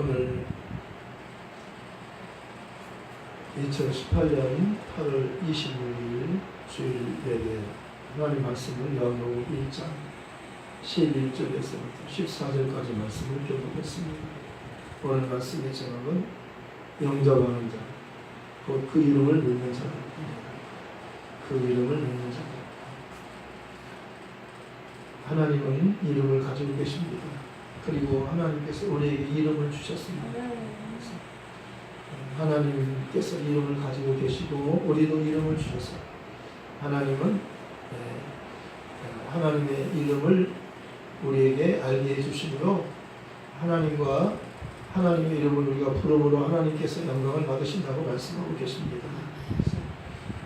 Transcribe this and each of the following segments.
오늘 2018년 8월 26일 주일 예배 하나님 말씀을 요한복음 1장 11절에서부터 14절까지 말씀을 교독했습니다. 오늘 말씀의 제목은 영접하는 자, 곧 그 이름을 믿는 자입니다. 그 이름을 믿는 자. 하나님은 이름을 가지고 계십니다. 그리고 하나님께서 우리에게 이름을 주셨습니다. 하나님께서 이름을 가지고 계시고 우리도 이름을 주셔서 하나님은 하나님의 이름을 우리에게 알게 해주심으로 하나님과 하나님의 이름을 우리가 부름으로 하나님께서 영광을 받으신다고 말씀하고 계십니다.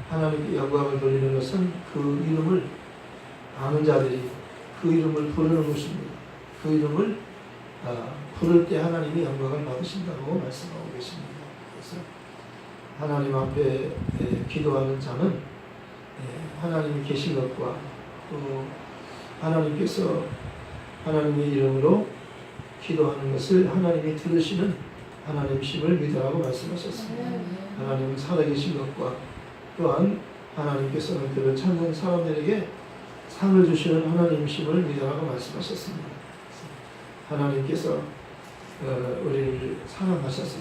하나님께 영광을 돌리는 것은 그 이름을 아는 자들이 그 이름을 부르는 것입니다. 그 이름을 부를 때 하나님이 영광을 받으신다고 말씀하고 계십니다. 그래서 하나님 앞에 기도하는 자는 하나님이 계신 것과 또 하나님께서 하나님의 이름으로 기도하는 것을 하나님이 들으시는 하나님심을 믿으라고 말씀하셨습니다. 하나님은 살아계신 것과 또한 하나님께서는 그를 찾는 사람들에게 상을 주시는 하나님심을 믿으라고 말씀하셨습니다. 하나님께서 우리를 사랑하셔서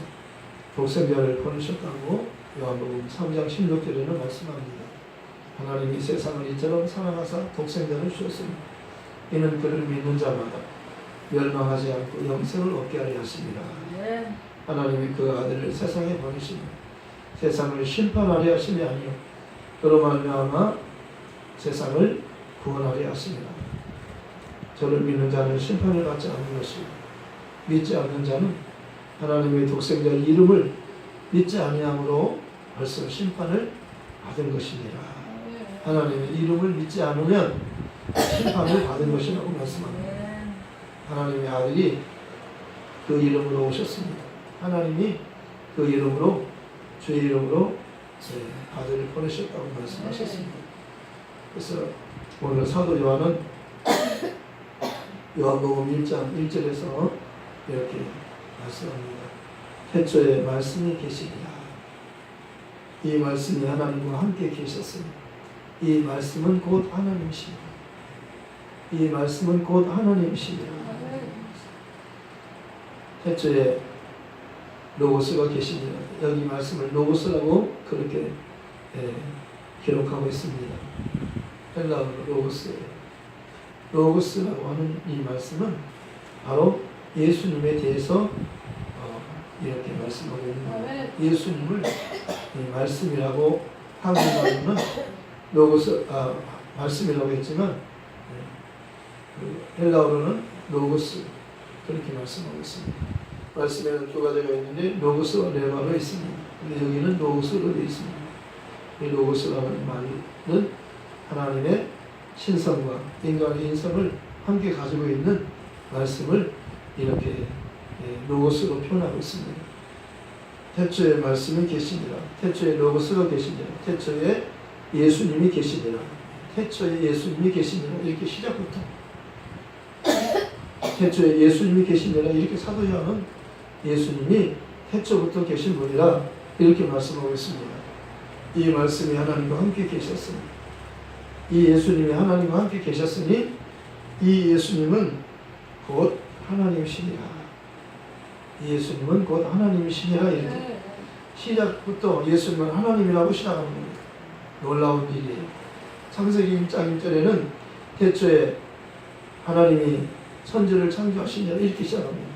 독생자를 보내셨다고 요한복음 3장 16절에는 말씀합니다. 하나님이 세상을 이처럼 사랑하사 독생자를 주셨으니 이는 그를 믿는 자마다 멸망하지 않고 영생을 얻게 하려 하심이라. 하나님이 그 아들을 세상에 보내시니 세상을 심판하려 하심이 아니요 그로 말미암아 세상을 구원하려 하심이라. 저를 믿는 자는 심판을 받지 않는 것이요 믿지 않는 자는 하나님의 독생자 이름을 믿지 아니함으로 벌써 심판을 받은 것이니라. 하나님의 이름을 믿지 않으면 심판을 받은 것이라고 말씀합니다. 하나님의 아들이 그 이름으로 오셨습니다. 하나님이 그 이름으로 주의 이름으로 아들을 보내셨다고 말씀하셨습니다. 그래서 오늘 사도 요한은 요한복음 1장 1절에서 이렇게 말씀합니다. 태초에 말씀이 계시니라. 이 말씀이 하나님과 함께 계셨으니 이 말씀은 곧 하나님이시니라. 이 말씀은 곧 하나님이시니라. 태초에 로고스가 계시니라. 여기 말씀을 로고스라고 그렇게 기록하고 있습니다. 헬라어로 로고스라고 하는 이 말씀은 바로 예수님에 대해서 이렇게 말씀하고 있는 겁니다. 예수님을 말씀이라고 한국말로는 로고스 말씀이라고 했지만 헬라어로는 로고스 그렇게 말씀하고 있습니다. 말씀에는 두 가지가 있는데 로고스와 레마가 있습니다. 근데 여기는 로고스로 되어 있습니다. 이 로고스라는 말은 하나님의 신성과 인간의 인성을 함께 가지고 있는 말씀을 이렇게 로고스로 표현하고 있습니다. 태초에 말씀이 계시니라. 태초에 로고스가 계시니라. 태초에 예수님이 계시니라. 태초에 예수님이 계시니라. 이렇게 시작부터 태초에 예수님이 계시니라. 이렇게 사도 요한은 예수님이 태초부터 계신 분이라 이렇게 말씀하고 있습니다. 이 말씀이 하나님과 함께 계셨으니 이 예수님이 하나님과 함께 계셨으니 이 예수님은 곧 하나님이시니라. 이 예수님은 곧 하나님이시니라. 이렇게 시작부터 예수님은 하나님이라고 시작하는 겁니다. 놀라운 일이에요. 창세기 1장 1절에는 태초에 하나님이 천지를 창조하시니라 이렇게 시작합니다.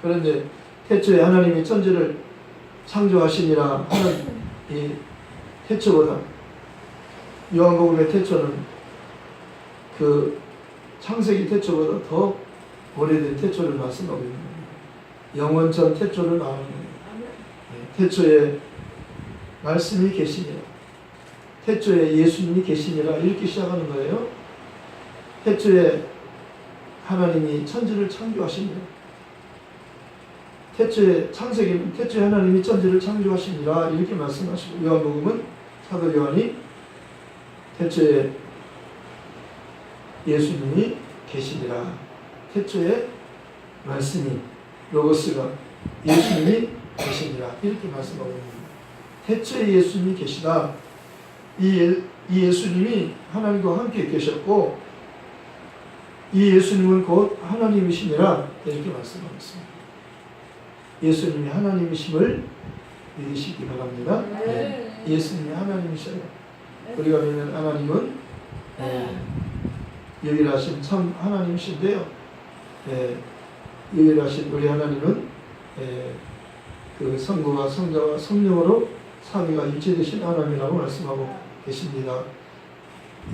그런데 태초에 하나님이 천지를 창조하시니라 하는 이 태초보다 요한복음의 태초는 그 창세기 태초보다 더 오래된 태초를 말씀하고 있는 겁니다. 영원전 태초를 말하는 겁니다. 태초에 말씀이 계시니라. 태초에 예수님이 계시니라 이렇게 시작하는 거예요. 태초에 하나님이 천지를 창조하시니라. 태초에 창세기는 태초에 하나님이 천지를 창조하시니라 이렇게 말씀하시고 요한복음은 사도 요한이 태초에 예수님이 계시니라. 태초에 말씀이 로고스가 예수님이 계시니라 이렇게 말씀하고 있습니다. 태초에 예수님이 계시다. 이 예수님이 하나님과 함께 계셨고 이 예수님은 곧 하나님이시니라 이렇게 말씀하고 있습니다. 예수님이 하나님이심을 믿으시기 바랍니다. 네. 예수님이 하나님이셔요. 우리가 믿는 하나님은 유일하신 참 하나님이신데요. 유일하신 우리 하나님은 그 성부와 성자와 성령으로 삼위가 일체되신 하나님이라고 말씀하고 계십니다.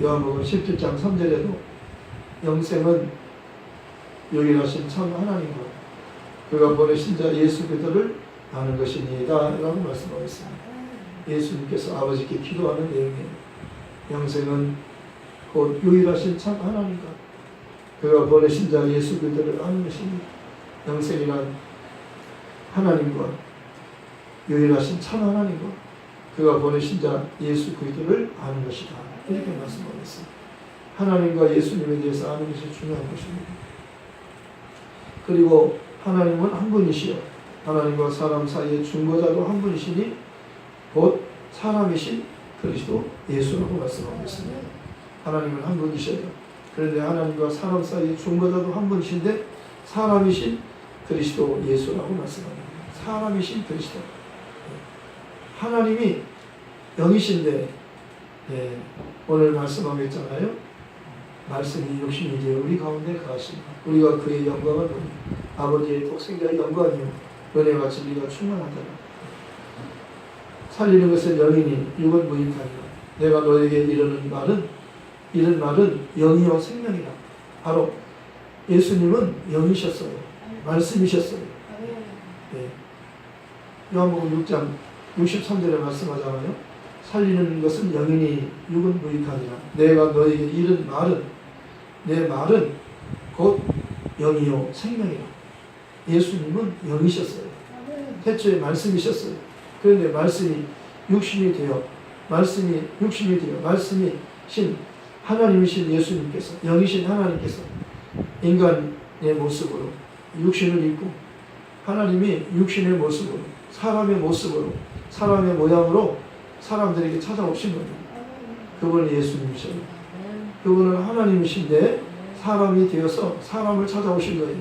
요한복음 17장 3절에도 영생은 유일하신 참 하나님과 그가 보내신 자 예수 그리스도를 아는 것이니이다 라고 말씀하고 있습니다. 예수님께서 아버지께 기도하는 내용이에요. 영생은 곧 유일하신 참 하나님과 그가 보내신 자 예수 그리스도를 아는 것입니다. 영생이란 하나님과 유일하신 참 하나님과 그가 보내신 자 예수 그리스도를 아는 것이다 이렇게 말씀하고 있습니다. 하나님과 예수님에 대해서 아는 것이 중요한 것입니다. 그리고 하나님은 한 분이시요 하나님과 사람 사이의 중보자도 한 분이시니 곧 사람이신 그리스도 예수라고 말씀하고 있습니다. 하나님은 한 분이셔요. 그런데 하나님과 사람 사이의 중보자도 한 분이신데 사람이신 그리스도 예수라고 말씀합니다. 사람이신 그리스도. 하나님이 영이신데 오늘 말씀하고 있잖아요. 말씀이 육신이 되어 우리 가운데 거하시니 우리가 그의 영광을 보니 아버지의 독생자의 영광이요 은혜와 진리가 충만하더라. 살리는 것은 영이니 육은 무익하니라. 내가 너에게 이르는 말은 영이요 생명이라. 바로 예수님은 영이셨어요. 말씀이셨어요. 네. 요한복음 6장 63절에 말씀하잖아요. 살리는 것은 영이니 육은 무익하니라. 내가 너에게 이른 말은 내 말은 곧 영이요 생명이라. 예수님은 영이셨어요. 태초에 말씀이셨어요. 그런데 말씀이 육신이 되어 말씀이 신 하나님이신 예수님께서 영이신 하나님께서 인간의 모습으로 육신을 입고 하나님이 육신의 모습으로 사람의 모습으로 사람의 모양으로 사람들에게 찾아오신 겁니다. 그분은 예수님이셔요. 그분은 하나님이신데 사람이 되어서 사람을 찾아오신 거예요.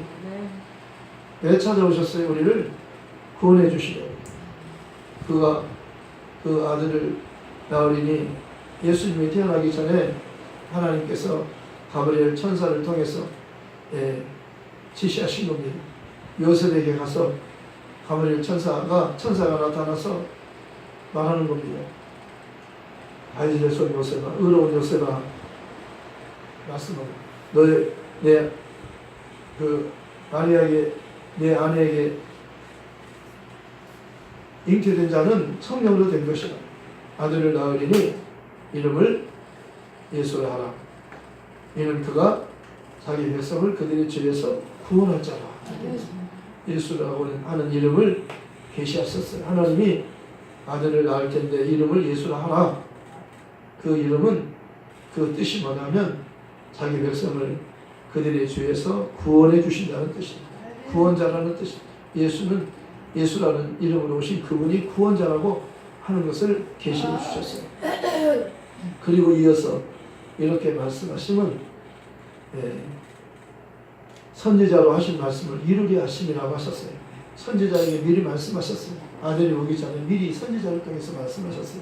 왜 찾아오셨어요? 우리를 구원해 주시려고. 그가 그 아들을 낳으리니 예수님이 태어나기 전에 하나님께서 가브리엘 천사를 통해서 지시하신 겁니다. 요셉에게 가서 가브리엘 천사가 나타나서 말하는 겁니다. 다윗의 손 요셉아, 의로운 요셉아, 말씀하고 내 아내에게 잉태된 자는 성령으로 된 것이라. 아들을 낳으리니 이름을 예수라 하라. 이는 그가 자기 백성을 그들의 죄에서 구원할 자라. 예수라고 하는 이름을 계시하셨어요. 하나님이 아들을 낳을 텐데 이름을 예수라 하라. 그 이름은 그 뜻이 뭐냐면 자기 백성을 그들의 죄에서 구원해 주신다는 뜻입니다. 구원자라는 뜻입니다. 예수라는 이름으로 오신 그분이 구원자라고 하는 것을 계시해 주셨어요. 그리고 이어서 이렇게 말씀하시면 선지자로 하신 말씀을 이루게 하심이라고 하셨어요. 선지자에게 미리 말씀하셨어요. 아들이 오기 전에 미리 선지자를 통해서 말씀하셨어요.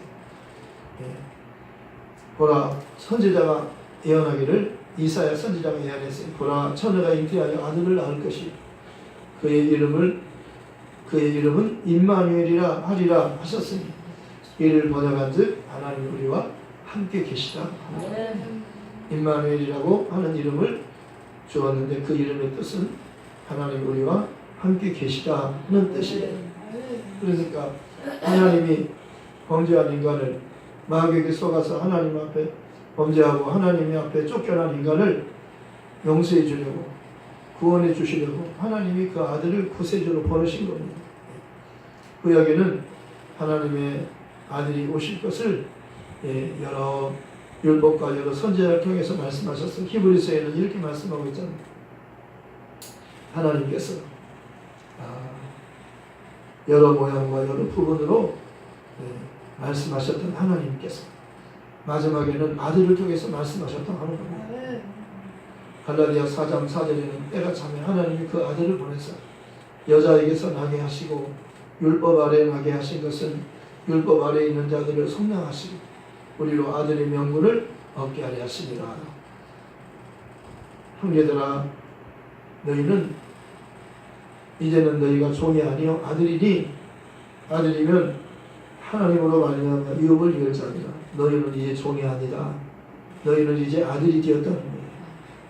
보라, 선지자가 예언하기를 이사야 선지자가 예언했어요. 보라, 처녀가 잉태하여 아들을 낳을 것이 그의 이름은 임마누엘이라 하리라 하셨으니 이를 번역한즉 하나님 우리와 함께 계시다. 임마누엘이라고 하는 이름을 주었는데 그 이름의 뜻은 하나님 우리와 함께 계시다는 뜻이에요. 그러니까 하나님이 범죄한 인간을 마귀에게 속아서 하나님 앞에 범죄하고 하나님 앞에 쫓겨난 인간을 용서해 주려고 구원해 주시려고 하나님이 그 아들을 구세주로 보내신 겁니다. 구약에는 하나님의 아들이 오실 것을 여러 율법과 여러 선지자를 통해서 말씀하셨어요. 히브리서에는 이렇게 말씀하고 있잖아요. 하나님께서 여러 모양과 여러 부분으로 말씀하셨던 하나님께서 마지막에는 아들을 통해서 말씀하셨던 하는 겁니다. 갈라디아 4장 4절에는 때가 차면 하나님이 그 아들을 보내서 여자에게서 나게 하시고 율법 아래 나게 하신 것은 율법 아래 있는 자들을 속량하시고 우리로 아들의 명분을 얻게 하려 하시니라. 형제들아, 너희는 이제는 너희가 종이 아니요 아들이니 아들이면 하나님으로 말미암아 유업을 이을 자니라. 너희는 이제 종이 아니다. 너희는 이제 아들이 되었다는 거예요.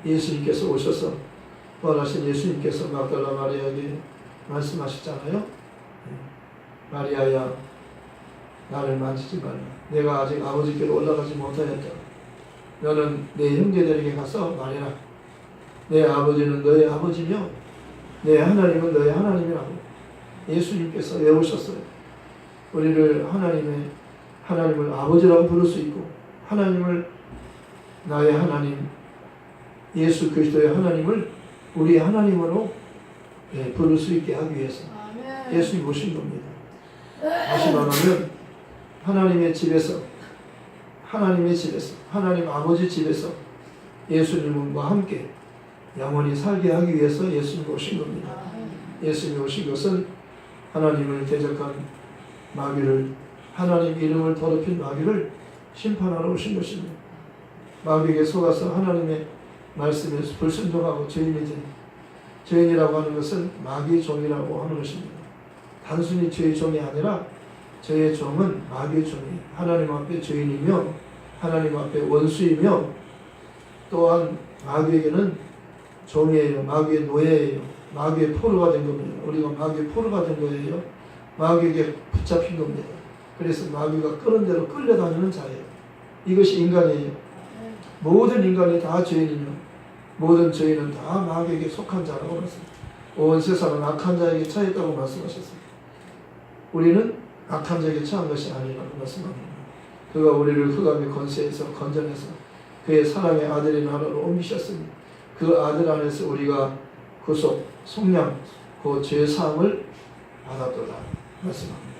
예수님께서 오셔서 부활하신 예수님께서 막달라 마리아에게 말씀하셨잖아요. 마리아야, 나를 만지지 말라. 내가 아직 아버지께로 올라가지 못하였다. 너는 내 형제들에게 가서 말해라. 내 아버지는 너의 아버지며 내 하나님은 너의 하나님이라고 예수님께서 외우셨어요. 우리를 하나님을 아버지라고 부를 수 있고 하나님을 나의 하나님 예수 그리스도의 하나님을 우리의 하나님으로 부를 수 있게 하기 위해서 예수님 오신 겁니다. 다시 말하면 하나님 아버지 집에서 예수님과 함께 영원히 살게 하기 위해서 예수님이 오신 겁니다. 예수님이 오신 것은 하나님을 대적한 마귀를, 하나님 이름을 더럽힌 마귀를 심판하러 오신 것입니다. 마귀에게 속아서 하나님의 말씀에 불순종하고 죄인이 된, 죄인이라고 하는 것은 마귀의 종이라고 하는 것입니다. 단순히 죄의 종이 아니라 죄의 종은 마귀의 종이에요. 하나님 앞에 죄인이며 하나님 앞에 원수이며 또한 마귀에게는 종이에요. 마귀의 노예예요. 마귀의 포로가 된 겁니다. 우리가 마귀의 포로가 된 거예요. 마귀에게 붙잡힌 겁니다. 그래서 마귀가 끄는 대로 끌려다니는 자예요. 이것이 인간이에요. 모든 인간이 다 죄인이며 모든 죄인은 다 마귀에게 속한 자라고 말씀합니다. 온 세상은 악한 자에게 처했다고 말씀하셨습니다. 우리는 악한 자에게 처한 것이 아니라고 말씀합니다. 그가 우리를 흑암의 권세에서 건져내서 그의 사랑의 아들의 나라로 옮기셨으니 그 아들 안에서 우리가 구속, 속량, 그 죄사함을 받았도다 말씀합니다.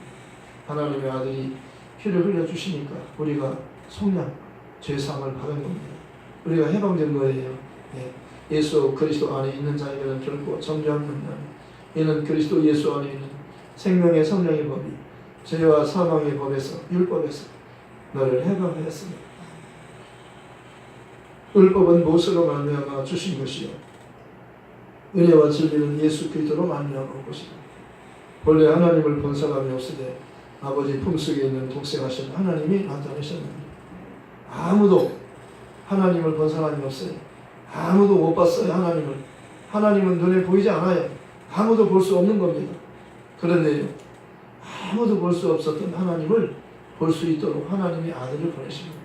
하나님의 아들이 피를 흘려주시니까 우리가 속량, 죄사함을 받은 겁니다. 우리가 해방된 거예요. 예수 그리스도 안에 있는 자에게는 결코 정죄함이 없나니 이는 그리스도 예수 안에 있는 생명의 성령의 법이 죄와 사망의 법에서 율법에서 너를 해방하였습니다. 율법은 못으로 말미암아 주신 것이요 은혜와 진리는 예수 그리스도로 말미암아 온 것이다. 본래 하나님을 본 사람이 없으되 아버지 품속에 있는 독생하신 하나님이 나타내셨느니라. 아무도 하나님을 본 사람이 없어요. 아무도 못 봤어요. 하나님은 눈에 보이지 않아요. 아무도 볼 수 없는 겁니다. 그런데요, 아무도 볼 수 없었던 하나님을 볼 수 있도록 하나님이 아들을 보내십니다.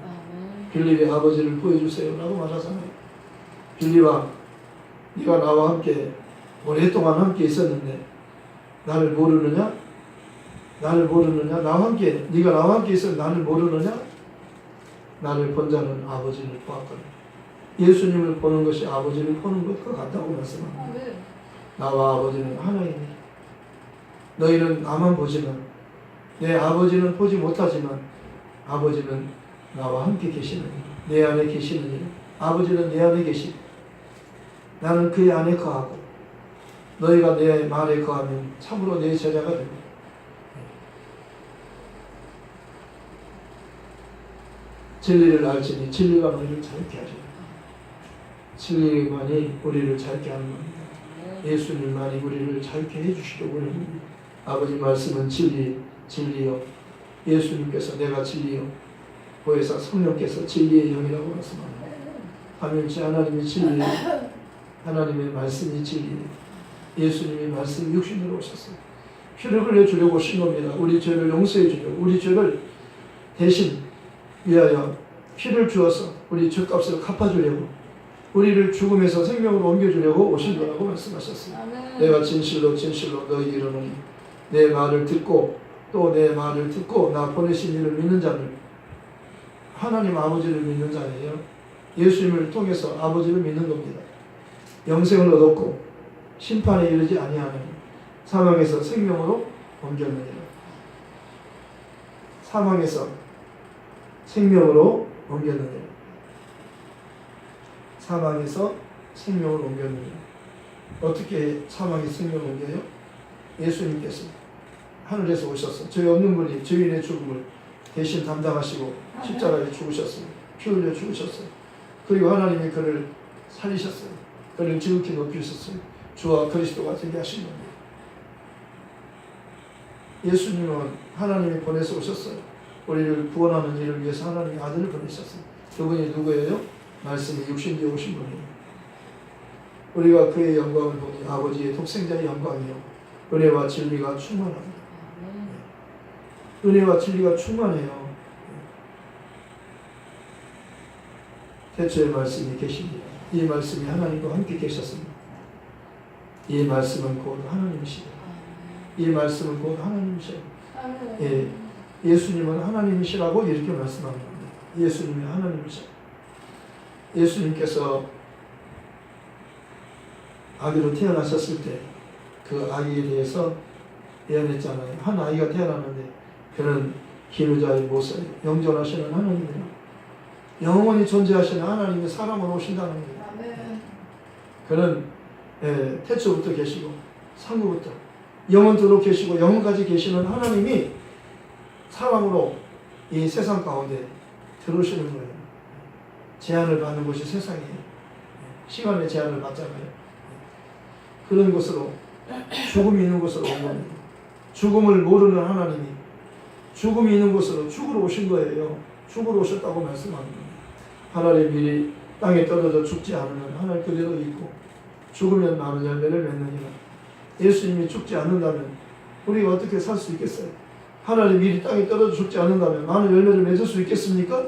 빌립의 아버지를 보여주세요 라고 말하잖아요. 빌립아, 네가 나와 함께 오랫동안 함께 있었는데 나를 모르느냐? 나와 함께, 네가 나와 함께 있었는데 나를 모르느냐? 나를 본 자는 아버지를 보았거든. 예수님을 보는 것이 아버지를 보는 것과 같다고 말씀합니다. 나와 아버지는 하나입니다. 너희는 나만 보지만 내 아버지는 보지 못하지만 아버지는 나와 함께 계시느니라. 내 안에 계시느니라. 아버지는 내 안에 계시고 나는 그의 안에 거하고 너희가 내 말에 거하면 참으로 내 제자가 되고 진리를 알지니 진리가 너희를 자유케 하시리라. 진리만이 우리를 자유케 하는 겁니다. 예수님만이 우리를 자유케 해주시려고 합니다. 아버지 말씀은 진리요. 예수님께서 내가 진리요. 보혜사 성령께서 진리의 영이라고 말씀합니다. 하물며 하나님의 진리요. 하나님의 말씀이 진리예요. 예수님이 말씀 육신으로 오셨어요. 피를 흘려주려고 오신 겁니다. 우리 죄를 용서해 주려고, 우리 죄를 대신 위하여 피를 주어서 우리 죄값을 갚아주려고, 우리를 죽음에서 생명으로 옮겨주려고 오신 거라고 말씀하셨습니다. 내가 진실로 너희에게 이르노니 내 말을 듣고 또 내 말을 듣고 나 보내신 이를 믿는 자는 하나님 아버지를 믿는 자예요. 예수님을 통해서 아버지를 믿는 겁니다. 영생을 얻었고 심판에 이르지 아니하는 사망에서 생명으로 옮겼느니라. 사망에서 생명으로 옮겼느니라. 사망에서 생명을 옮겼느니라. 어떻게 사망이 생명을 옮겨요? 예수님께서 하늘에서 오셔서 죄 없는 분이 죄인의 죽음을 대신 담당하시고 십자가에 죽으셨어요. 피 흘려 죽으셨어요. 그리고 하나님이 그를 살리셨어요. 그를 지극히 높이셨어요. 주와 그리스도가 되게 하신 겁니다. 예수님은 하나님이 보내서 오셨어요. 우리를 구원하는 일을 위해서 하나님이 아들을 보내셨어요. 그분이 누구예요? 말씀이 육신되어 오신 분이에요. 우리가 그의 영광을 보니 아버지의 독생자의 영광이요 은혜와 진리가 충만합니다. 은혜와 진리가 충만해요. 태초의 말씀이 계십니다. 이 말씀이 하나님과 함께 계셨습니다. 이 말씀은 곧 하나님이시다. 이 말씀은 곧 하나님이시다. 예, 예수님은 하나님이시라고 이렇게 말씀하는 겁니다. 예수님이 하나님이시다. 예수님께서 아기로 태어나셨을 때 그 아기에 대해서 예언했잖아요. 한 아이가 태어났는데 그는 기르자의 모습, 영존하시는 하나님이라. 영원히 존재하시는 하나님이 사람으로 오신다는 거예요. 그는 태초부터 계시고 상부부터 영원토록 계시고 영원까지 계시는 하나님이 사람으로 이 세상 가운데 들어오시는 거예요. 제한을 받는 곳이 세상이에요. 시간의 제한을 받잖아요. 그런 곳으로 죽음이 있는 곳으로 온 겁니다. 죽음을 모르는 하나님이 죽음이 있는 곳으로 죽으러 오신 거예요. 죽으러 오셨다고 말씀합니다. 하나님의 밀이 땅에 떨어져 죽지 않으면 하늘 그대로 있고 죽으면 많은 열매를 맺느니라. 예수님이 죽지 않는다면 우리가 어떻게 살 수 있겠어요? 하나님의 밀이 땅에 떨어져 죽지 않는다면 많은 열매를 맺을 수 있겠습니까?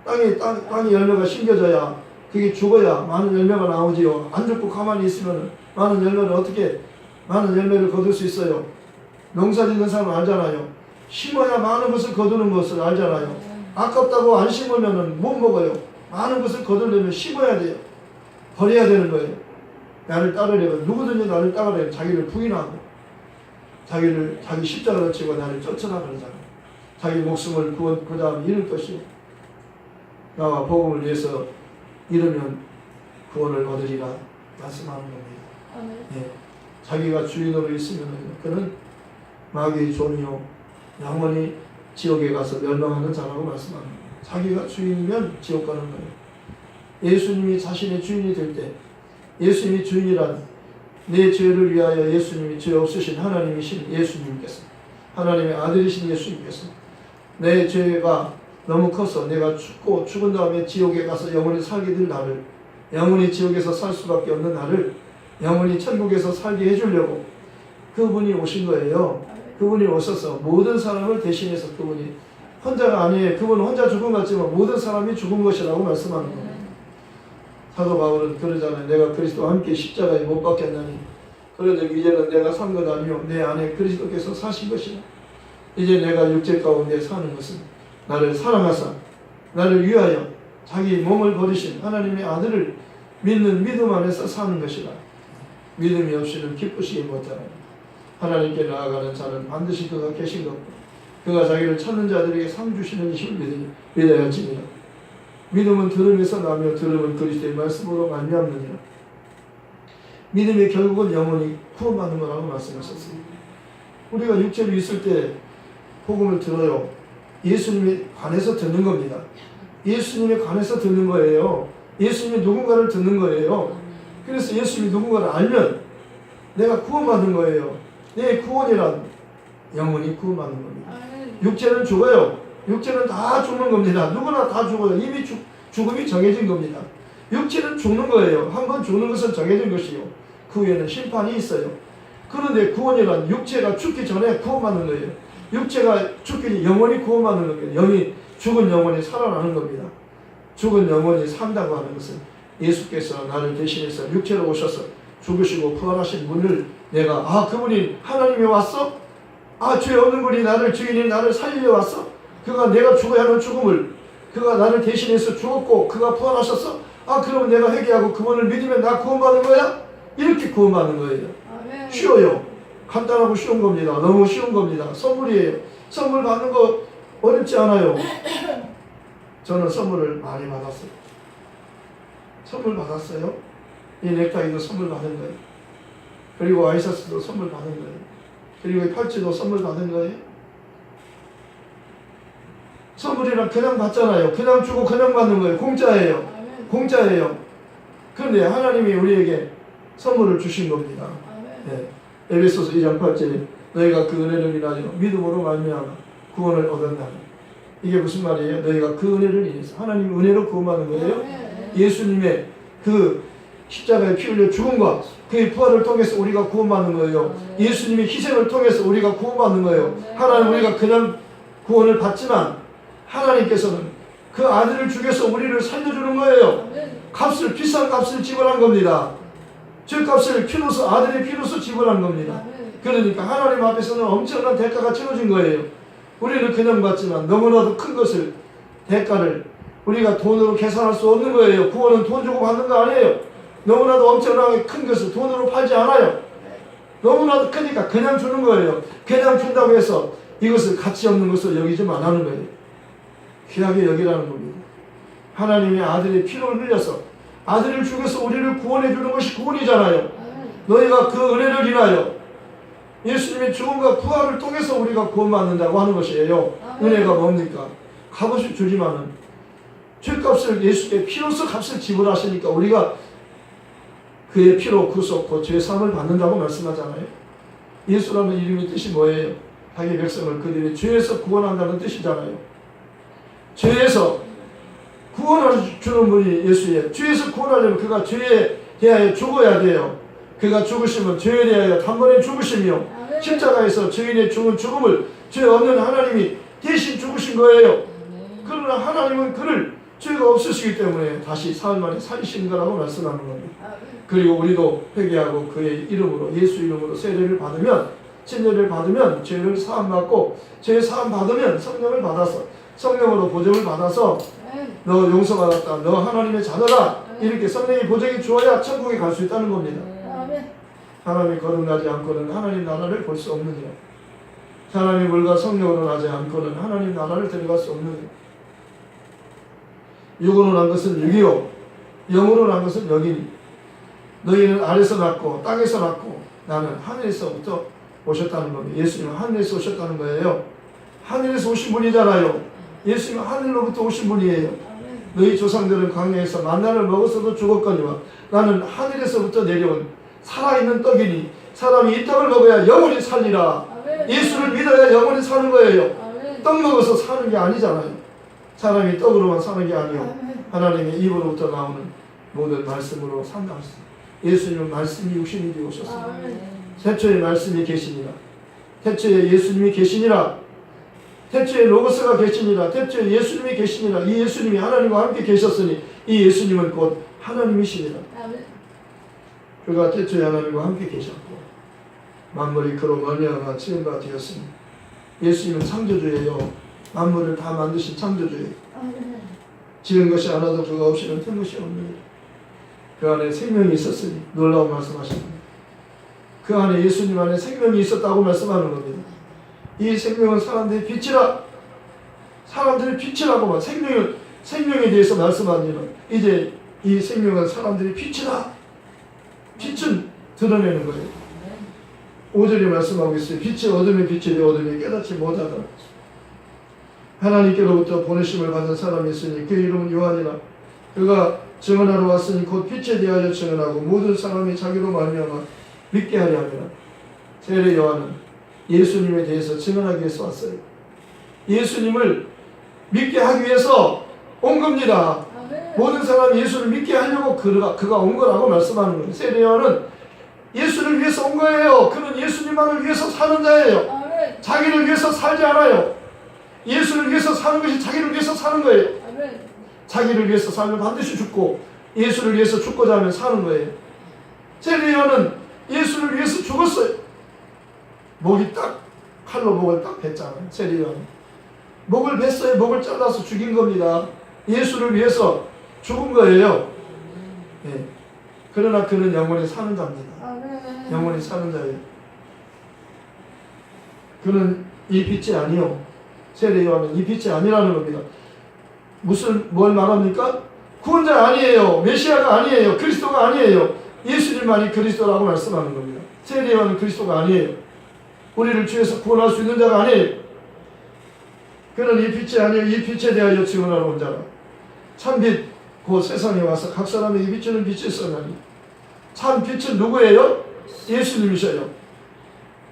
땅에 열매가 심겨져야 그게 죽어야 많은 열매가 나오지요. 안 죽고 가만히 있으면 많은 열매를 거둘 수 있어요. 농사 짓는 사람은 알잖아요. 심어야 많은 것을 거두는 것을 알잖아요. 아깝다고 안 심으면 못 먹어요. 많은 것을 거두려면 심어야 돼요. 버려야 되는 거예요. 나를 따르려면 누구든지 나를 따르려면 자기를 부인하고 자기 십자가를 지고 나를 쫓으라 그러잖아요. 자기 목숨을 그 다음에 잃을 것이요. 나와 복음을 위해서 잃으면 구원을 얻으리라 말씀하는 겁니다. 예. 자기가 주인으로 있으면 그는 마귀의 종이요 영원히 지옥에 가서 멸망하는 자라고 말씀합니다. 자기가 주인이면 지옥 가는 거예요. 예수님이 자신의 주인이 될 때 예수님이 주인이란 내 죄를 위하여 예수님이 죄 없으신 하나님이신 예수님께서 하나님의 아들이신 예수님께서 내 죄가 너무 커서 내가 죽은 다음에 지옥에 가서 영원히 살게 될 나를 영원히 지옥에서 살 수밖에 없는 나를 영원히 천국에서 살게 해주려고 그분이 오신 거예요. 그분이 오셔서 모든 사람을 대신해서 그분이 혼자가 아니에요. 그분은 혼자 죽은 것 같지만 모든 사람이 죽은 것이라고 말씀하는 겁니다. 사도 바울은 그러잖아요. 내가 그리스도와 함께 십자가에 못 박혔나니 그런즉 이제는 내가 산 것 아니요 내 안에 그리스도께서 사신 것이라. 이제 내가 육체 가운데 사는 것은 나를 사랑하사 나를 위하여 자기 몸을 버리신 하나님의 아들을 믿는 믿음 안에서 사는 것이라. 믿음이 없이는 기쁘시기 못하나니 하나님께 나아가는 자는 반드시 그가 계신 것고 그가 자기를 찾는 자들에게 상 주시는 이심을 믿어야 할지니라. 믿음은 들음에서 나며 들음은 그리스도의 말씀으로 말미암느니라. 믿음의 결국은 영원히 구원받는 거라고 말씀하셨습니다. 우리가 육체로 있을 때 복음을 들어요. 예수님에 관해서 듣는 겁니다. 예수님에 관해서 듣는 거예요. 예수님이 누군가를 듣는 거예요. 그래서 예수님이 누군가를 알면 내가 구원받는 거예요. 내 구원이란 영원히 구원받는 겁니다. 육체는 죽어요. 육체는 다 죽는 겁니다. 누구나 다 죽어요. 이미 죽음이 정해진 겁니다. 육체는 죽는 거예요. 한번 죽는 것은 정해진 것이요. 그 후에는 심판이 있어요. 그런데 구원이란 육체가 죽기 전에 구원받는 거예요. 육체가 죽기 영원히 구원받는 겁니다. 죽은 영혼이 살아나는 겁니다. 죽은 영혼이 산다고 하는 것은 예수께서 나를 대신해서 육체로 오셔서 죽으시고 부활하신 분을 내가 그분이 하나님이 왔어? 죄 없는 분이 나를 주인이 나를 살리려 왔어? 그가 내가 죽어야 하는 죽음을 그가 나를 대신해서 죽었고 그가 부활하셨어? 그러면 내가 회개하고 그분을 믿으면 나 구원받는 거야? 이렇게 구원받는 거예요. 쉬워요. 간단하고 쉬운 겁니다. 너무 쉬운 겁니다. 선물이에요. 선물 받는 거 어렵지 않아요. 저는 선물을 많이 받았어요. 선물 받았어요. 이 넥타이도 선물 받은 거예요. 그리고 와이셔츠도 선물 받은 거예요. 그리고 이 팔찌도 선물 받은 거예요. 선물이란 그냥 받잖아요. 그냥 주고 그냥 받는 거예요. 공짜예요. 공짜예요. 그런데 하나님이 우리에게 선물을 주신 겁니다. 네. 에베소서 2장 8절에 너희가 그 은혜를 인하여 믿음으로 말미암아 구원을 얻었다. 이게 무슨 말이에요? 너희가 그 은혜를 인해서 하나님 은혜로 구원받는 거예요. 예수님의 그 십자가에 피 흘려 죽음과 그의 부활을 통해서 우리가 구원받는 거예요. 예수님의 희생을 통해서 우리가 구원받는 거예요. 하나님 우리가 그냥 구원을 받지만 하나님께서는 그 아들을 죽여서 우리를 살려주는 거예요. 값을 비싼 값을 지불한 겁니다. 죄값을 피로서 아들의 피로서 지불한 겁니다. 그러니까 하나님 앞에서는 엄청난 대가가 치러진 거예요. 우리는 그냥 받지만 너무나도 큰 것을 대가를 우리가 돈으로 계산할 수 없는 거예요. 구원은 돈 주고 받는 거 아니에요. 너무나도 엄청나게 큰 것을 돈으로 팔지 않아요. 너무나도 크니까 그냥 주는 거예요. 그냥 준다고 해서 이것을 가치 없는 것을 여기지 말라는 거예요. 귀하게 여기라는 겁니다. 하나님의 아들의 피를 흘려서 아들을 죽여서 우리를 구원해 주는 것이 구원이잖아요. 너희가 그 은혜를 인하여 예수님의 죽음과 부활을 통해서 우리가 구원받는다고 하는 것이에요. 은혜가 뭡니까? 값없이 주지만은 죄값을 예수의 피로서 값을 지불하시니까 우리가 그의 피로 구속고 죄사함을 받는다고 말씀하잖아요. 예수라는 이름의 뜻이 뭐예요? 자기 백성을 그들의 죄에서 구원한다는 뜻이잖아요. 죄에서 구원을 주는 분이 예수예요. 죄에서 구원하려면 그가 죄에 대하여 죽어야 돼요. 그가 죽으시면 죄에 대하여 단번에 죽으시며 십자가에서 죄인의 죽은 죽음을 죄 없는 하나님이 대신 죽으신 거예요. 그러나 하나님은 그를 죄가 없으시기 때문에 다시 사흘 만에 살리신 거라고 말씀하는 겁니다. 그리고 우리도 회개하고 그의 이름으로 예수 이름으로 세례를 받으면 침례를 받으면 죄를 사함받고 죄 사함받으면 성령을 받아서 성령으로 보증을 받아서 너 용서받았다. 너 하나님의 자녀다. 이렇게 성령의 보증이 주어야 천국에 갈 수 있다는 겁니다. 하나님이 거듭나지 않고는 하나님 나라를 볼 수 없느니라. 하나님 물과 성령으로 나지 않고는 하나님 나라를 들어갈 수 없느니라. 육으로 난 것은 육이요 영으로 난 것은 영이니 너희는 아래서 났고 땅에서 났고 나는 하늘에서부터 오셨다는 겁니다. 예수님은 하늘에서 오셨다는 거예요. 하늘에서 오신 분이잖아요. 예수님은 하늘로부터 오신 분이에요. 너희 조상들은 광야에서 만나를 먹었어도 죽었거니와 나는 하늘에서부터 내려온 살아있는 떡이니 사람이 이 떡을 먹어야 영원히 살리라. 예수를 믿어야 영원히 사는 거예요. 떡 먹어서 사는 게 아니잖아요. 사람이 떡으로만 사는 게 아니요 하나님의 입으로부터 나오는 모든 말씀으로 산다. 예수님은 말씀이 육신이 되어 오셨습니다. 태초에 말씀이 계시니라. 태초에 예수님이 계시니라. 태초에 로고스가 계시니라. 태초에 예수님이 계시니라. 이 예수님이 하나님과 함께 계셨으니 이 예수님은 곧 하나님이시니라. 그가 태초에 하나님과 함께 계셨고 만물이 그로 말미암아 지은 바 되었으니 예수님은 창조주예요. 만물을 다 만드신 창조주예요. 지은 것이 하나도 그가 없이는 된 것이 없느니라. 그 안에 생명이 있었으니 놀라운 말씀하십니다. 그 안에 예수님 안에 생명이 있었다고 말씀하는 겁니다. 이 생명은 사람들의 빛이라. 사람들의 빛이라고만 생명에 대해서 말씀합니다. 이제 이 생명은 사람들의 빛이다. 빛은 드러내는 거예요. 5절에 말씀하고 있어요. 빛이 어둠의 빛이 되어 어둠이 깨닫지 못하다. 하나님께로부터 보내심을 받은 사람이 있으니 그 이름은 요한이라. 그가 증언하러 왔으니 곧 빛에 대하여 증언하고 모든 사람이 자기로 말미암아 믿게 하려 함이라. 세례 요한은 예수님에 대해서 증언하기 위해서 왔어요. 예수님을 믿게 하기 위해서 온 겁니다. 모든 사람이 예수를 믿게 하려고 그가 온 거라고 말씀하는 거예요. 세례 요한은 예수를 위해서 온 거예요. 그는 예수님만을 위해서 사는 자예요. 자기를 위해서 살지 않아요. 예수를 위해서 사는 것이 자기를 위해서 사는 거예요. 자기를 위해서 살면 반드시 죽고 예수를 위해서 죽고자 하면 사는 거예요. 세례 요한은 예수를 위해서 죽었어요. 목이 딱 칼로 목을 딱 뱄잖아요. 세례 요한은 목을 뱄어요. 목을 잘라서 죽인 겁니다. 예수를 위해서 죽은 거예요. 네. 그러나 그는 영원히 사는 자입니다. 영원히 사는 자예요. 그는 이 빛이 아니요. 세례 요한은 이 빛이 아니라는 겁니다. 뭘 말합니까? 구원자 아니에요. 메시아가 아니에요. 그리스도가 아니에요. 예수님만이 그리스도라고 말씀하는 겁니다. 세례 요한은 그리스도가 아니에요. 우리를 주에서 구원할 수 있는 자가 아니에요. 그는 이 빛이 아니요. 이 빛에 대하여 증언하러 온 자라. 참빛 곧 세상에 와서 각 사람에게 비추는 빛이 있었나니. 참 빛은 누구예요? 예수님이셔요.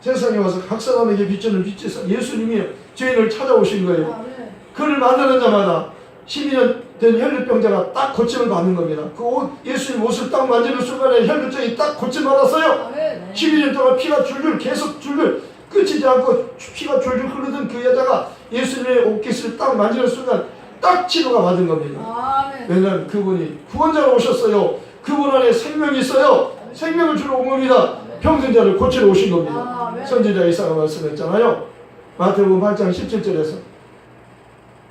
세상에 와서 각 사람에게 비추는 빛이 있어. 예수님이 죄인을 찾아오신 거예요. 그를 만나는 자마다 12년 된 혈루병자가 딱 고침을 받는 겁니다. 그 옷, 예수님 옷을 딱 만지는 순간에 혈루증이 딱 고침 받았어요. 12년 동안 피가 줄줄 계속 줄줄 끊이지 않고 피가 줄줄 흐르던 그 여자가 예수님의 옷깃을 딱 만지는 순간 딱 치료가 받은 겁니다. 왜냐하면 그분이 구원자로 오셨어요. 그분 안에 생명이 있어요. 생명을 주러 온 겁니다. 병든 자를 고치러 오신 겁니다. 선지자 이사가 말씀했잖아요. 마태복음 8장 17절에서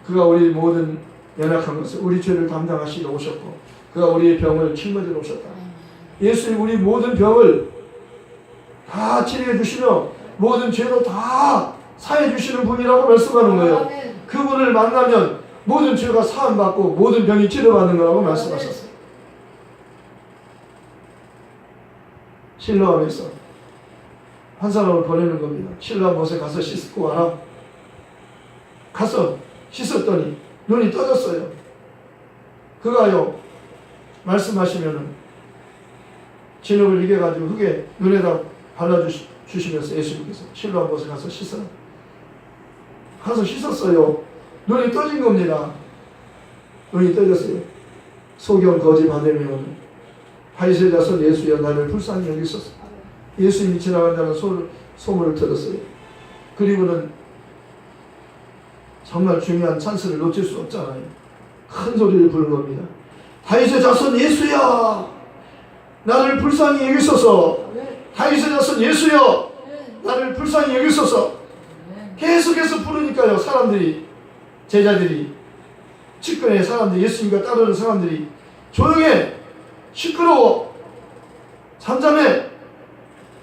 그가 우리 모든 연약한 것을 우리 죄를 담당하시러 오셨고 그가 우리의 병을 짊어지러 오셨다. 예수님 우리 모든 병을 다 치료해 주시며 모든 죄도 다 사해 주시는 분이라고 말씀하는 거예요. 그분을 만나면 모든 죄가 사함받고 모든 병이 치료받는 거라고 말씀하셨어요. 실로암에서 한 사람을 보내는 겁니다. 실로암 못에 가서 씻고 와라. 가서 씻었더니 눈이 떠졌어요. 그가요 말씀하시면은 진흙을 이겨가지고 흙에 눈에다 발라주시면서 예수님께서 실로암 못에 가서 씻어라. 가서 씻었어요. 눈이 떠진 겁니다. 눈이 떠졌어요. 소경 거짓 바데메오는 바리새 자손 예수여 나를 불쌍히 여기소서. 예수님이 지나간다는 소문을 들었어요. 그리고는 정말 중요한 찬스를 놓칠 수 없잖아요. 큰 소리를 부른 겁니다. 다윗의 자손 예수여 나를 불쌍히 여기소서. 다윗의 자손 예수여 나를 불쌍히 여기소서. 계속해서 부르니까요. 사람들이 제자들이 측근의 사람들이 예수님과 따르는 사람들이 조용해 시끄러워 잠잠해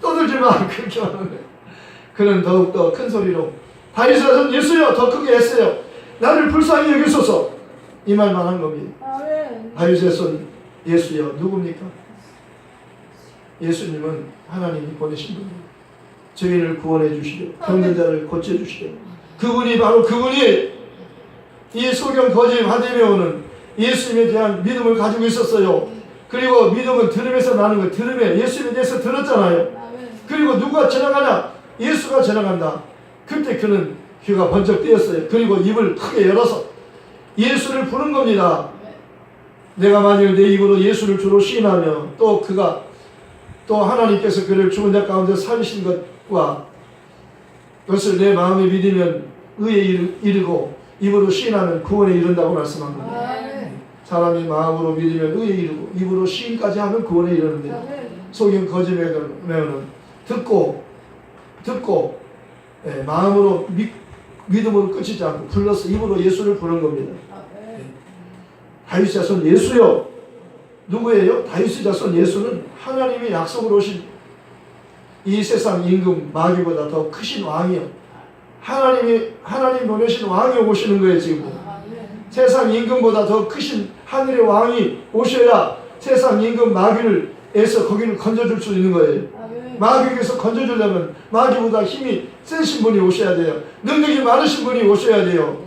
떠들지 마 그렇게 하는 거예요. 그는 더욱더 큰 소리로 다윗의 자손 예수여 더 크게 했어요. 나를 불쌍히 여기소서. 이 말만 한 겁니다. 다윗의 손 예수여 누굽니까? 예수님은 하나님이 보내신 분이에요. 죄인을 구원해 주시려 병든 자를 고쳐주시려 그분이 바로 그분이 이 소경 거짓 바데메오는 예수님에 대한 믿음을 가지고 있었어요. 그리고 믿음은 들음에서 나는 거예요. 들음에 예수님에 대해서 들었잖아요. 그리고 누가 지나가냐? 예수가 지나간다. 그때 그는 귀가 번쩍 뜨였어요. 그리고 입을 크게 열어서 예수를 부른 겁니다. 내가 만일 내 입으로 예수를 주로 시인하며 또 그가 또 하나님께서 그를 죽은 자 가운데 살리신 것과 그것을 내 마음에 믿으면 의에 이르고 입으로 시인하면 구원에 이른다고 말씀한 겁니다. 사람이 마음으로 믿으면 의에 이르고 입으로 시인까지 하면 구원에 이르는데요. 소경 거짓매는 듣고 마음으로 믿음으로 끝이지 않고 불러서 입으로 예수를 부른 겁니다. 다윗의 자손 예수요 누구예요? 다윗의 자손 예수는 하나님의 약속으로 오신 이 세상 임금 마귀보다 더 크신 왕이요. 하나님 보내신 왕이 오시는 거예요. 지금 세상 임금보다 더 크신 하늘의 왕이 오셔야 세상 임금 마귀를에서 거기를 건져줄 수 있는 거예요. 마귀에게서 건져주려면 마귀보다 힘이 세신 분이 오셔야 돼요. 능력이 많으신 분이 오셔야 돼요.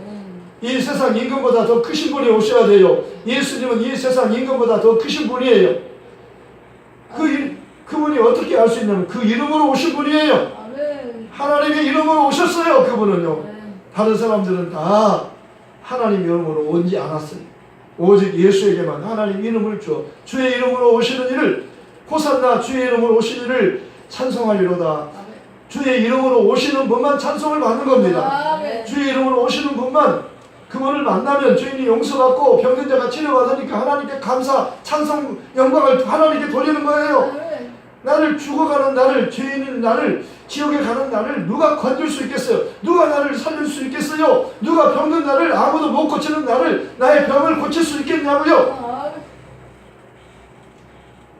이 세상 임금보다 더 크신 분이 오셔야 돼요. 예수님은 이 세상 임금보다 더 크신 분이에요. 그분이 어떻게 알 수 있냐면 그 이름으로 오신 분이에요. 하나님의 이름으로 오셨어요. 그분은요. 다른 사람들은 다 하나님 이름으로 오지 않았어요. 오직 예수에게만 하나님 이름을 주어 주의 이름으로 오시는 이를 호산나 주의 이름으로 오시는 이를 찬송하리로다. 주의 이름으로 오시는 분만 찬송을 받는 겁니다. 주의 이름으로 오시는 분만 그분을 만나면 죄인이 용서받고 병든 자가 치료받으니까 하나님께 감사, 찬송, 영광을 하나님께 돌리는 거예요. 나를 죽어가는 나를, 죄인인 나를, 지옥에 가는 나를 누가 건질 수 있겠어요? 누가 나를 살릴 수 있겠어요? 누가 병든 나를, 아무도 못 고치는 나를, 나의 병을 고칠 수 있겠냐고요?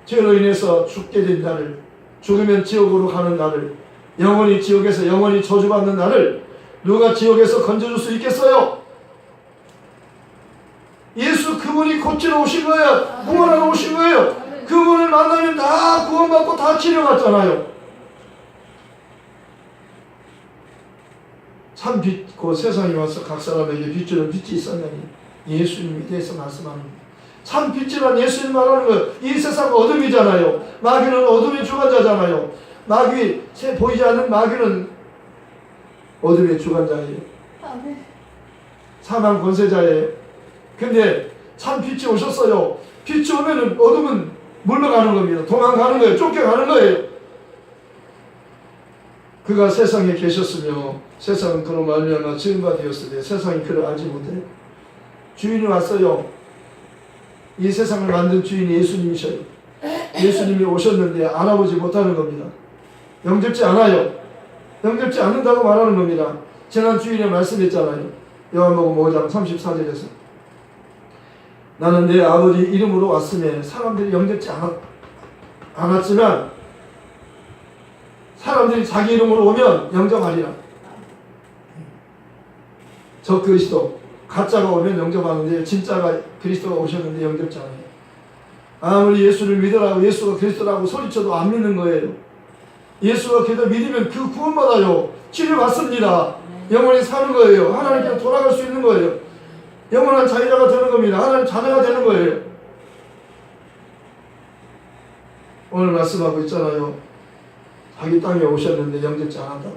죄로 인해서 죽게 된 나를, 죽으면 지옥으로 가는 나를 영원히 지옥에서 영원히 저주받는 나를 누가 지옥에서 건져줄 수 있겠어요? 예수 그분이 고치러 오신 거예요. 구원하러 오신 거예요. 그분을 만나면 다 구원받고 다 치료받잖아요. 참 빛, 그 세상에 와서 각 사람에게 빛주는 빛이 있었느니 예수님에 대해서 말씀하는 거예요. 참 빛이란 예수님 말하는 거예요. 이 세상 어둠이잖아요. 마귀는 어둠의 주관자잖아요. 마귀, 보이지 않는 마귀는 어둠의 주관자예요. 사망 권세자예요. 근데 참 빛이 오셨어요. 빛이 오면은 어둠은 물러가는 겁니다. 도망가는 거예요. 쫓겨가는 거예요. 그가 세상에 계셨으며 세상은 그로 말미암아 지은 바 되었으되 세상이 그를 알지 못해. 주인이 왔어요. 이 세상을 만든 주인이 예수님이셔요. 예수님이 오셨는데 알아보지 못하는 겁니다. 영접지 않아요. 영접지 않는다고 말하는 겁니다. 지난 주일에 말씀했잖아요. 요한복음 5장 34절에서 나는 내 아버지 이름으로 왔으며 사람들이 영접지 않았지만 사람들이 자기 이름으로 오면 영접하리라. 저 그리스도 가짜가 오면 영접하는데 진짜가 그리스도가 오셨는데 영접지 않아요. 아무리 예수를 믿으라고 예수가 그리스도라고 소리쳐도 안 믿는 거예요. 예수가 그리스도 믿으면 그 구원받아요. 치료받습니다. 영원히 사는 거예요. 하나님께로 돌아갈 수 있는 거예요. 영원한 자유자가 되는 겁니다. 하나님 자녀가 되는 거예요. 오늘 말씀하고 있잖아요. 자기 땅에 오셨는데 영접지 않았다고.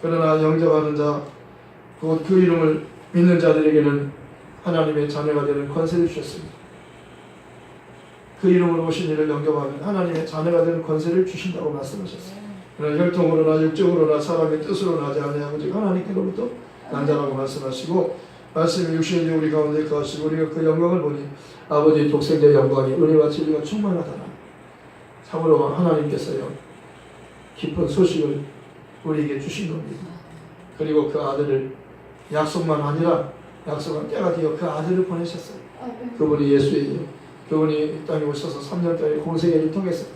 그러나 영접하는 자, 곧 그 이름을 믿는 자들에게는 하나님의 자녀가 되는 권세를 주셨습니다. 그 이름으로 오신 이를 영접하면 하나님의 자녀가 되는 권세를 주신다고 말씀하셨어요. 그러나 혈통으로나 육적으로나 사람의 뜻으로 나지 아니하고 즉 하나님께로부터 난자라고 말씀하시고 말씀이 육신이 우리 가운데 거하시고 우리가 그 영광을 보니 아버지의 독생자의 영광이 은혜와 진리가 충만하다나. 참으로 하나님께서요 깊은 소식을 우리에게 주신 겁니다. 그리고 그 아들을 약속만 아니라 약속한 때가 되어 그 아들을 보내셨어요. 그분이 예수예요. 그분이 이 땅에 오셔서 3년짜리 공생애를 통해서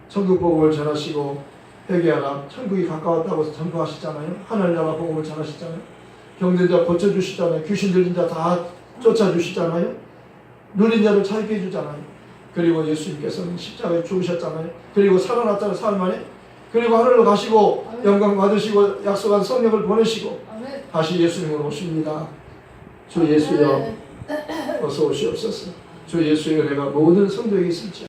천국 복음을 전하시고 회개하라 천국이 가까웠다고 전파하셨잖아요. 하늘나라 복음을 전하셨잖아요. 병든 자 고쳐주시잖아요. 귀신 들린 자 다 쫓아주시잖아요. 눌린 자를 찾게 해주잖아요. 그리고 예수님께서는 십자가에 죽으셨잖아요. 그리고 살아났잖아요. 사흘 만에. 그리고 하늘로 가시고 영광 받으시고 약속한 성령을 보내시고 다시 예수님으로 오십니다. 주 예수여 어서 오시옵소서. 주 예수의 은혜가 모든 성도에게 있을지